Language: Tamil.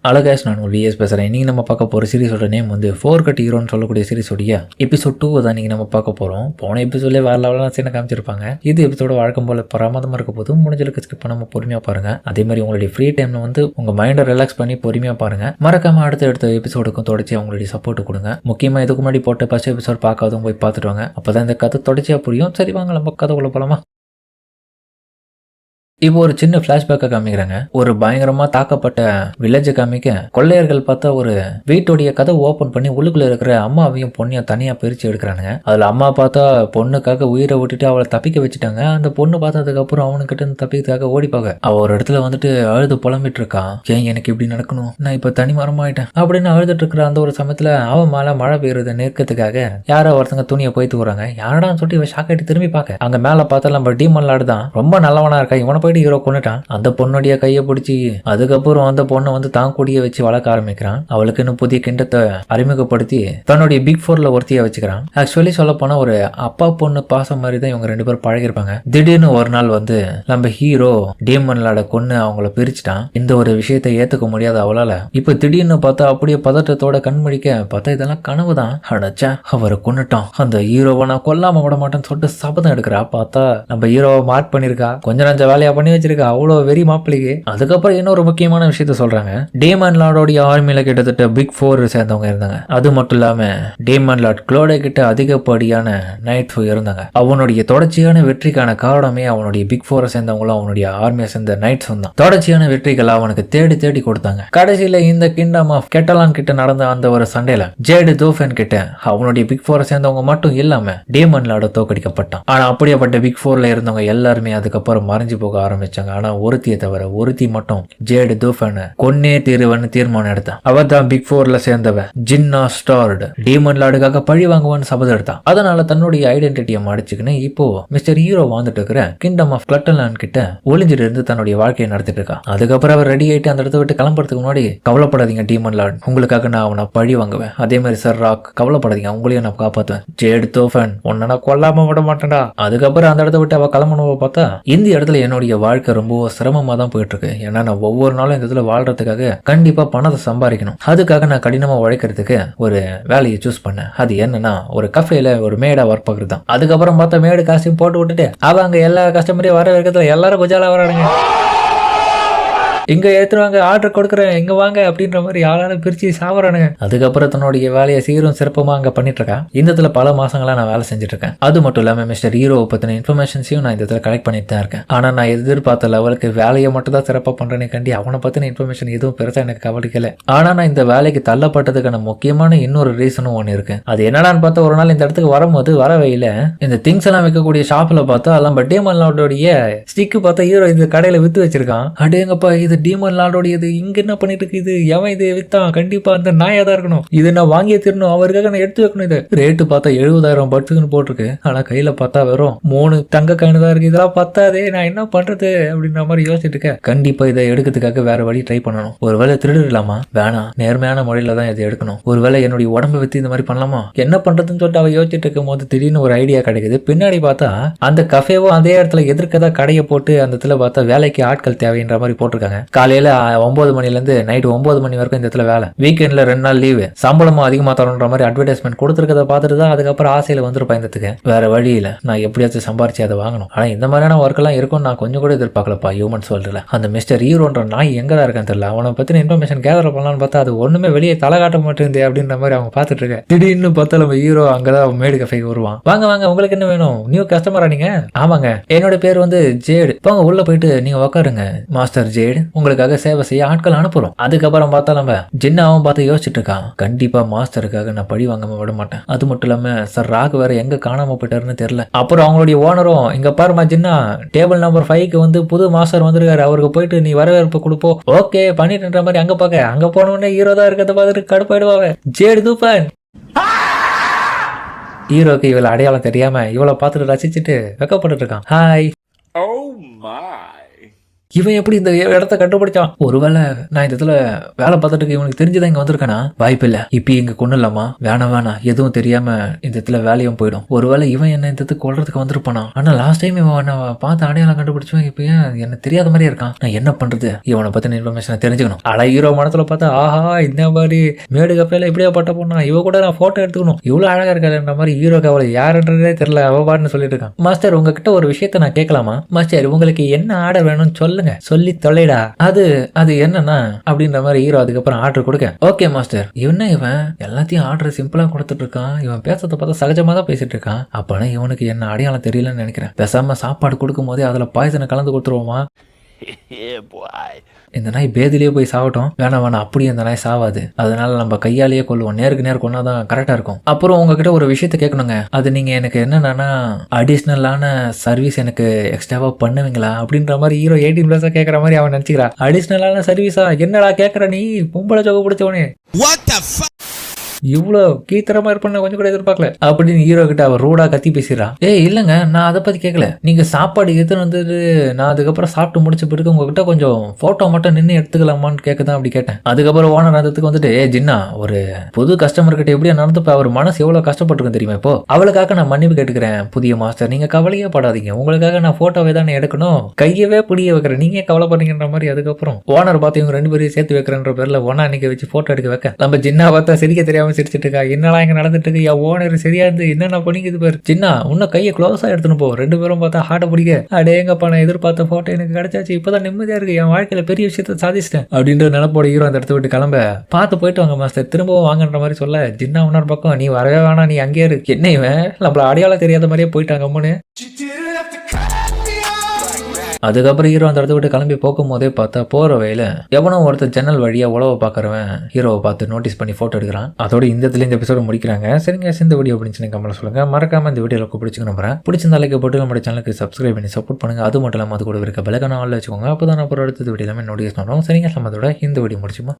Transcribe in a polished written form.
அழகாஷ் நான் ஒரு விஎஸ் பேசுகிறேன். இன்றைக்கி நம்ம பார்க்க போகிற சீரிஸோட நேம் வந்து ஃபோர் கட் ஹீரோன்னு சொல்லக்கூடிய சீரிஸோடைய எபிசோட் 2 தான் நீங்கள் நம்ம பார்க்க போகிறோம். போன எபிசோட்லேயே வேறு லெவலாக சீனை காமிச்சிருப்பாங்க. இது எபிசோட வழக்கம் போல் பிரமாதமாக இருக்க போது முடிஞ்சளவுக்கு ஸ்கிப் பண்ணாமல் பொறுமையாக பாருங்கள். அதே மாதிரி உங்களுடைய ஃப்ரீ டைமில் வந்து உங்கள் மைண்டை ரிலாக்ஸ் பண்ணி பொறுமையாக பாருங்கள். மறக்காமல் அடுத்த எபிசோடுக்கும் தொடர்ச்சி அவங்களுடைய சப்போர்ட் கொடுங்க. முக்கியமாக இதுக்கு முன்னாடி போட்டு ஃபர்ஸ்ட் எபிசோட் பார்க்காதவங்க போய் பார்த்துட்டு வாங்க. அப்போ தான் இந்த கதை தொடர்ச்சியாக புரியும். சரி வாங்க நம்ம கதைக்குள்ள போகலாமா? இப்போ ஒரு சின்ன பிளாஷ்பேக்கை காமிக்கிறாங்க. ஒரு பயங்கரமா தாக்கப்பட்ட வில்லேஜை காமிக்க கொள்ளையர்கள் பார்த்தா ஒரு வீட்டுடைய கதை ஓபன் பண்ணி உள்ளுக்குள்ள இருக்கிற அம்மாவையும் பொண்ணையும் தனியா பிரிச்சு எடுக்கிறானுங்க. அதுல அம்மா பார்த்தா பொண்ணுக்காக உயிரை விட்டுட்டு அவளை தப்பிக்க வச்சுட்டாங்க. அந்த பொண்ணு பார்த்ததுக்கு அப்புறம் அவனுக்கிட்ட இருந்து தப்பிக்கிறதுக்காக ஓடிப்பாங்க. அவ ஒரு இடத்துல வந்துட்டு அழுது புலம்பிட்டு இருக்கான். ஏன் எனக்கு இப்படி நடக்கணும், நான் இப்ப தனி மரமாயிட்டேன் அப்படின்னு அழுதுட்டு இருக்கிற அந்த ஒரு சமயத்துல அவன் மேல மழை பெய்யறத நிற்கிறதுக்காக யாரோ ஒருத்தங்க துணியை போய் தூக்குறாங்க. யாரடான்னு சொல்லிட்டு இவன் ஷாக் ஆயிட்டு திரும்பி பார்க்க அங்க மேல பார்த்தா நம்ம டீமன் லார்டு தான் ரொம்ப நல்லவனா இருக்கா. இவனை ஹீரோ கொண்டுட்டான். அந்த பொண்ணுடைய கையை பிடிச்சி அதுக்கப்புறம் அந்த பொண்ணை வந்து தான் கூடிய வச்சு வளர்க்க ஆரம்பிக்கிறான். அவளுக்கு இன்னும் புதிய கிண்டத்தை அறிமுகப்படுத்தி தன்னுடைய பிக் 4ல ஒருத்தியா வச்சுக்கிறான். ஆக்சுவலி சொல்ல போனா ஒரு அப்பா பொண்ணு பாசம் மாதிரி தான் இவங்க ரெண்டு பேரும் பழகிருப்பாங்க. திடீர்னு ஒரு நாள் வந்து நம்ம ஹீரோ டீமன்லாட கொன்னு அவங்கள பிரிச்சுட்டான். இந்த ஒரு விஷயத்தை ஏத்துக்க முடியாத அவளால இப்ப திடீர்னு பார்த்தா அப்படியே பதட்டத்தோட கண்மடிக்க பார்த்தா இதெல்லாம் கனவு தான். அடைச்சா அவரை கொன்னுட்டான். அந்த ஹீரோவை நான் கொல்லாம விட மாட்டேன்னு சொல்லிட்டு சபதம் எடுக்கிறா. பார்த்தா நம்ம ஹீரோவை மார்க் பண்ணிருக்கா. கொஞ்சம் நஞ்ச வேலையா பண்ணி வச்சிருக்கா. அவ்வளவு வெறி மாப்பிளைக்கு. அதுக்கப்புறம் இன்னொரு முக்கியமான விஷயத்த சொல்றாங்க. டேமன் லார்டோடைய ஆர்மியில கிட்டத்தட்ட பிக் 4 சேர்ந்தவங்க இருந்தாங்க. அது மட்டும் இல்லாம டேமன் லார்ட் க்ளோடே கிட்ட அதிகப்படியான நைட் இருந்தாங்க. அவனுடைய தொடர்ச்சியான வெற்றிக்கான காரணமே அவனுடைய பிக் 4 சேர்ந்தவங்களும் அவனுடைய ஆர்மியை சேர்ந்த நைட்ஸ் தான். தொடர்ச்சியான வெற்றிகள் அவனுக்கு தேடி தேடி கொடுத்தாங்க. கடைசியில இந்த கிங்டம் ஆஃப் கெட்டலான் கிட்ட நடந்த அந்த ஒரு சண்டையில ஜேடு தோஃபன் கிட்ட அவனுடைய பிக் 4 சேர்ந்தவங்க மட்டும் இல்லாம டேமன் லார்ட தோக்கடிக்கப்பட்டான். ஆனா அப்படியேப்பட்ட பிக் 4ல இருந்தவங்க எல்லாருமே அதுக்கப்புறம் மறைஞ்சு போக ஆரம்பிச்சாங்க. ஆனா ஒருத்தியை தவிர ஒருத்தி மட்டும் ஜேடு தூஃபன் கொன்னே தீருவன்னு தீர்மானம் எடுத்தான். அவ தான் பிக் 4ல சேர்ந்தவ ஜின்னா ஸ்டார்டு. டீமன் லார்டுக்காக பழி வாங்குவான்னு சபதம் எடுத்தான். அதனால தன்னுடைய ஐடென்டிட்டியை மடிச்சுக்கின்னு இப்போ மிஸ்டர் ஹீரோ வந்துட்டு இருக்கிற கிங்டம் ஆஃப் கிளட்டலான் கிட்ட ஒளிஞ்சிட்டு இருந்து தன்னுடைய வாழ்க்கையை நடத்திட்டு இருக்கா. அதுக்கப்புறம் அவர் ரெடி ஆயிட்டு அந்த இடத்த விட்டு கிளம்புறதுக்கு முன்னாடி கவலைப்படாதீங்க டீமன் லார்ட், உங்களுக்காக நான் அவனை பழி வாங்குவேன். அதே மாதிரி சர் ராக் கவலைப்படாதீங்க, உங்களையும் நான் காப்பாத்துவேன். ஜேடு தூஃபன் உன்னை நான் கொல்லாம விட மாட்டேன்டா. அதுக்கப்புறம் அந்த இடத்த விட்டு அவ கிளம்பணுவ பார்த்தா இந்த இடத்துல என்னுடைய வாழ்க்கை ரொம்ப சிரமமா தான் போயிட்டு இருக்கு. ஏன்னா நான் ஒவ்வொரு நாளும் இந்த இடத்துல வாழ்றதுக்காக கண்டிப்பா பணத்தை சம்பாதிக்கணும். அதுக்காக நான் கடினமா உழைக்கிறதுக்கு ஒரு வேலையை சூஸ் பண்ணேன். அது என்னன்னா ஒரு கஃபேல ஒரு மேடா ஒர்க் பார்க்கறது தான். அதுக்கப்புறம் பார்த்தா மேடு காஸ்டியூம் போட்டு விட்டுட்டு அவங்க எல்லா கஸ்டமரையும் வர வைக்கிறதுல எல்லாரும் குஜாலா வரானுங்க. இங்க ஏத்துவாங்க, ஆர்டர் கொடுக்குறேன், இங்க வாங்க அப்படின்ற மாதிரி யாராலும் பிரிச்சு சாப்பிட்றானுங்க. அதுக்கப்புறம் தன்னுடைய வேலையை சீரும் சிறப்பமா அங்க பண்ணிட்டு இருக்கேன். இந்த இடத்துல பல மாசங்களா நான் வேலை செஞ்சுட்டு இருக்கேன். அது மட்டும் இல்லாம மிஸ்டர் ஹீரோ பத்தின இன்ஃபர்மேஷன்ஸையும் நான் இந்த இடத்துல கலெக்ட் பண்ணிட்டு தான் இருக்கேன். ஆனா நான் எதிர்பார்த்த லெவலுக்கு வேலையை மட்டும் தான் சிறப்பா பண்றேனே கண்டி அவனை பத்தின இன்ஃபர்மேஷன் எதுவும் பெருசா எனக்கு கவனிக்கல. ஆனா நான் இந்த வேலைக்கு தள்ளப்பட்டதுக்கான முக்கியமான இன்னொரு ரீசனும் ஒண்ணு இருக்கு. அது என்னடான்னு பார்த்தா ஒரு நாள் இந்த இடத்துக்கு வரும்போது வரவையில இந்த திங்ஸ் எல்லாம் வைக்கக்கூடிய ஷாப்ல பார்த்தா எல்லாம் டீமன் லார்டோடைய ஸ்டிக்கு பார்த்தா ஹீரோ இந்த கடையில வித்து வச்சிருக்கான். அடேங்கப்பா, இது டீமன் லார்டோடையது. இங்க என்ன பண்ணிட்டு இருக்கு இது? எவன் இது வித்தான்? கண்டிப்பா அந்த நாயா தான் இருக்கணும். இது நான் வாங்கியே தரணும், அவருக்காக நான் எடுத்து வைக்கணும். இது ரேட்டு பார்த்தா 70,000 பட்ஸுக்குன்னு போட்டிருக்கு. ஆனா கையில பார்த்தா வெறும் 3 தங்க காயின் தான் இருக்கு. இதெல்லாம் பத்தாதே, நான் என்ன பண்றது அப்படின்ற மாதிரி யோசிச்சுட்டு இருக்கேன். கண்டிப்பா இதை எடுக்கிறதுக்காக வேற வழி ட்ரை பண்ணணும். ஒருவேளை திருடலாமா? வேணாம், நேர்மையான முறையில தான் இதை எடுக்கணும். ஒருவேளை என்னுடைய உடம்பை வச்சு இந்த மாதிரி பண்ணலாமா? என்ன பண்றதுன்னு சொல்லிட்டு அவ யோசிச்சுட்டு இருக்கும் போது திடீர்னு ஒரு ஐடியா கிடைக்குது. பின்னாடி பார்த்தா அந்த கஃபேவும் அதே இடத்துல எதிர்க்கதான் கடையை போட்டு அந்த இடத்துல பார்த்தா வேலைக்கு ஆட்கள் தேவைன்ற மாதிரி போட்டிருக்காங்க. காலையில 9 மணில இருந்து நைட் 9 மணி வரைக்கும் இந்த இடத்துல வேலை. வீக்கெண்ட்ல 2 நாள் லீவு, சம்பளமும் அதிகமா தரணுன்ற மாதிரி அட்வர்டைஸ்மெண்ட் கொடுத்துருக்கத பார்த்துட்டு தான் அதுக்கப்புறம் ஆசையில வந்துருப்பேன். இந்த வேற வழி இல்ல, நான் எப்படியாச்சும் சம்பாரிச்சு அதை வாங்கணும். ஆனா இந்த மாதிரியான ஒர்க் எல்லாம் இருக்கும் நான் கொஞ்சம் கூட எதிர்பார்க்கலப்பா. ஹியூமன் சொல்றல அந்த மிஸ்டர் ஹீரோன்ற நாய் எங்கதான் இருக்கான்னு தெரியல. அவனை பத்தின இன்ஃபர்மேஷன் கேதர் பண்ணலாம்னு பார்த்தா அது ஒண்ணுமே வெளியே தலை காட்ட மாட்டேங்குது அப்படின்ற மாதிரி அவங்க பார்த்துட்டு இருக்க. திடீர்னு பார்த்தா நம்ம ஹீரோ அங்கதான் மேடு கஃபேக்கு வருவான். வாங்க வாங்க, உங்களுக்கு என்ன வேணும்? நியூ கஸ்டமரா நீங்க? ஆமாங்க, என்னோட பேர் வந்து ஜேடு. போங்க உள்ள போயிட்டு நீங்க உட்காருங்க மாஸ்டர் ஜேடு, உங்களுக்காக சேவை செய்ய ஆட்கள் அனுப்புறோம். அதுக்கப்புறம் பார்த்தா நம்ம ஜின்னாவும் பார்த்து யோசிச்சுட்டு இருக்கான். கண்டிப்பா மாஸ்டருக்காக நான் பழி வாங்காம விட மாட்டேன். அது மட்டும் இல்லாம சார் ராக் வேற எங்க காணாம போயிட்டாருன்னு தெரியல. அப்புறம் அவங்களுடைய ஓனரும் இங்க பாருமா ஜின்னா, டேபிள் நம்பர் 5க்கு வந்து புது மாஸ்டர் வந்திருக்காரு, அவருக்கு போயிட்டு நீ வரவேற்பு கொடுப்போம். ஓகே பண்ணிட்டுன்ற மாதிரி அங்க பாக்க அங்க போனோடனே ஹீரோ தான் இருக்கிறத பார்த்துட்டு கடுப்பாயிடுவாங்க. ஜேடு தூப்பன் ஹீரோக்கு இவளை அடையாளம் தெரியாம இவளை பார்த்துட்டு ரசிச்சுட்டு வெக்கப்பட்டு இருக்கான். ஹாய். இவன் எப்படி இந்த இடத்த கண்டுபிடிச்சான்? ஒருவேளை நான் இந்த இடத்துல வேலை பார்த்துட்டு இவனுக்கு தெரிஞ்சுதான் இங்க வந்திருக்கானா? வாய்ப்பு இல்ல. இப்ப இங்க கொண்டுலாமா? வேணாம் எதுவும் தெரியாம இந்த இடத்துல வேலையும் போயிடும். ஒருவேளை இவன் என்ன இந்த இடத்துக்கு கொள்றதுக்கு வந்திருப்பானா? ஆனா லாஸ்ட் டைம் இவன் பார்த்து அடையாளம் கண்டுபிடிச்சவன் இப்ப ஏன் என்ன தெரியாத மாதிரியே இருக்கான்? நான் என்ன பண்றது? இவனை பத்தின இன்ஃபர்மேஷன் தெரிஞ்சுக்கணும். அட ஹீரோ மனசுல பார்த்தா ஆஹா இந்த மாதிரி மேடு கப்பையில இப்படியா பட்ட பொண்ணா, இவ கூட நான் போட்டோ எடுத்துக்கணும், இவ்வளவு அழகா இருக்காதுன்ற மாதிரி ஹீரோக்கு அவளை யாருன்றதே தெரியல, அவ பாட்டுன்னு சொல்லிட்டு இருக்கான். மாஸ்டர் உங்ககிட்ட ஒரு விஷயத்த நான் கேட்கலாமா? மாஸ்டர் உங்களுக்கு என்ன ஆர்டர் வேணும்னு சொல்லுங்க, சொல்லி தொலைடா. அது என்னன்னா அப்படின்ற மாதிரி ஹீரோ அதுக்கப்புறம் ஆர்டர் கொடுக்க, ஓகே மாஸ்டர். இவன் எல்லாத்தையும் ஆர்டர் சிம்பிளா கொடுத்துட்டு இருக்கான். இவன் பேசுறத பார்த்தா சகஜமா தான் பேசிட்டு இருக்கான். அப்பனா இவனுக்கு என்ன அடையாளம் தெரியலன்னு நினைக்கிறேன். பேசாம சாப்பாடு கொடுக்கும் போதே அதுல பாய்சனை கலந்து கொடுத்துருவோமா? இந்த நாய் பேதிலேயே போய் சாவட்டும். வேணாம் அப்படியே இந்த நாய் சாவாது. அதனால நம்ம கையாலேயே கொள்ளுவோம். நேருக்கு நேர் கொண்டாதான் கரெக்டா இருக்கும். அப்புறம் உங்ககிட்ட ஒரு விஷயத்த கேட்கணுங்க. அது நீங்க எனக்கு என்னன்னா அடிஷ்னலான சர்வீஸ் எனக்கு எக்ஸ்ட்ராவா பண்ணுவீங்களா அப்படின்ற மாதிரி ஹீரோ 18+ கேட்கற மாதிரி அவன் நினைச்சுக்கிறா. அடிஷ்னலான சர்வீஸா? என்னடா கேட்கற நீ? பொம்பளை ஜோக பிடிச்சவனே, இவ்வளோ கீத்தரமா இருப்பேன்னு கொஞ்சம் கூட எதிர்பார்க்கல அப்படின்னு ஹீரோ கிட்ட அவர் ரூடா கத்தி பேசிடுறான். இல்லங்க நான் அதை பத்தி கேட்கல. நீங்க சாப்பாடு எத்தனை வந்தது, நான் அதுக்கப்புறம் சாப்பிட்டு முடிச்ச பிறகு உங்ககிட்ட கொஞ்சம் போட்டோ மட்டும் நின்று எடுத்துக்கலாமான்னு கேட்கதான் அப்படி கேட்டேன். அதுக்கப்புறம் ஓனர் நடத்துக்கு வந்துட்டு ஜின்னா ஒரு புது கஸ்டமர் கிட்ட எப்படியா நடந்துப்ப அவர் மனசு எவ்வளவு கஷ்டப்பட்டிருக்கும் தெரியுமா? இப்போ அவளுக்காக நான் மன்னிப்பு கேட்டுக்கிறேன் புதிய மாஸ்டர், நீங்க கவலையே படாதீங்க, உங்களுக்காக நான் போட்டோவே தானே எடுக்கணும், கையவே பிடிய வைக்கிறேன், நீங்க கவலைப்படுறீங்கன்ற மாதிரி. அதுக்கப்புறம் ஓனர் பார்த்து இவங்க 2 பேரையும் சேர்த்து வைக்கிறன்ற பேர்ல ஒன்னா அன்னைக்கு வச்சு போட்டோ எடுக்க வைக்க நம்ம ஜின்னா பார்த்தா சிரிக்க தெரியாம சிரிச்சிட்டு இருக்கா. என்னடா இங்க நடந்துட்டு இருக்கு? என் ஓனர் சரியா இருந்து என்னென்ன பண்ணிக்குது பேர். சின்ன இன்னும் கையை க்ளோஸா எடுத்துன்னு போ. 2 பேரும் பார்த்தா ஹார்ட்டை பிடிக்க, அடேங்கப்பா நான் எதிர்பார்த்த போட்டோ எனக்கு கிடைச்சாச்சு, இப்பதான் நிம்மதியா இருக்கு, என் வாழ்க்கையில பெரிய விஷயத்த சாதிச்சிட்டேன் அப்படின்ற நினைப்போட ஹீரோ அந்த இடத்த விட்டு கிளம்ப, பார்த்து போயிட்டு வாங்க மாஸ்டர், திரும்பவும் வாங்கன்ற மாதிரி சொல்ல, ஜின்னா உன்னார் பக்கம் நீ வரவே வேணாம், நீ அங்கேயே இருக்கு. என்ன இவன் நம்மள அடையாளம் தெரியாத மாதிரியே போயிட்டாங்க அம்மனு. அதுக்கப்புறம் ஹீரோ அந்த இடத்த விட்டு கிளம்பி போகும் போதே பார்த்தா போற வழியில எவனோ ஒருத்தர் ஜன்னல் வழியா உழவை பாக்குறவன் ஹீரோவை பார்த்து நோட்டீஸ் பண்ணி போட்டோ எடுக்கிறான். அதோட இந்த எபிசோட முடிக்கிறாங்க. சரிங்க, இந்த வீடியோ பிடிச்சுன்னு கமெண்ட்ல சொல்லுங்க. மறக்காம இந்த வீடியோல பிடிச்சிக்க நம்புறேன். பிடிச்சிருந்த லைக் போட்டு நம்ம சேனலுக்கு சப்ஸ்கிரைப் பண்ணி சப்போர்ட் பண்ணுங்க. அது மட்டும் இல்லாம அது கூட இருக்க பெல் ஐகானை ஆல்ல வச்சுக்கோங்க. அப்பதான் அப்புறம் அடுத்த வீடியோல நோட்டீஸ் பண்ணுவோம். சரிங்க, நம்ம அதோட இந்த வீடியோ முடிச்சுமா.